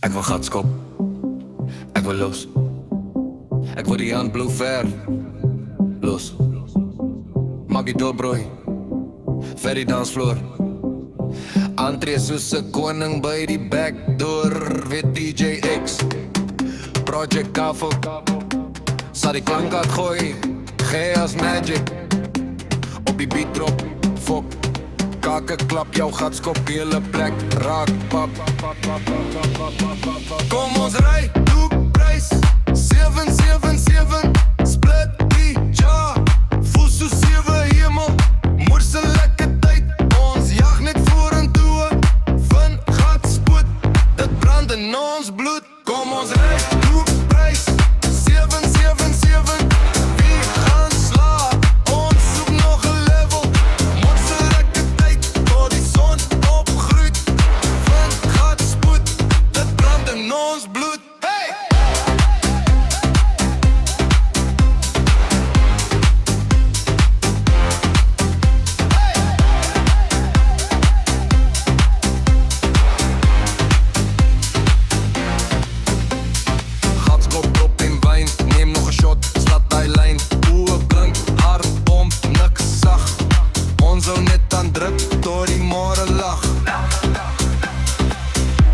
Ek wil gatskop, ek wil los. Ek wil die handblou ver los. Maak die dobrooi vir die dansvloer. Antree soos 'n koning by die backdoor. Weet DJ X, Project Kafo, sal die klank uitgooi. Gee as magic op die beat drop. Fok, kake klap jou gatskop, hele plek raak pap. Kom ons ry, doek prijs 777, split die jar. Voel so 7 hemel, moers 'n lekker tyd. Ons jag net vorentoe, van gatspoed, dit brand in ons bloed. Kom ons ry, doek prijs 777, wie gaan slaap? Ons soek nog 'n level, moers 'n lekker tyd, tot die son opgroeit. Van gatspoed, dit brand in ons bloed. Hey! Gatskop, dop en wyn, neem nog 'n shot, slat die lyn. Oë blink, hart pomp, niks sag. Ons hou net aan druk, tot die môre lag.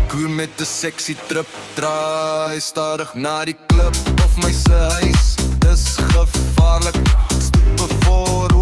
Koer met 'n sexy trip, draai stadig na die klub of my se huis. Dis gevaarlik, stoepe voor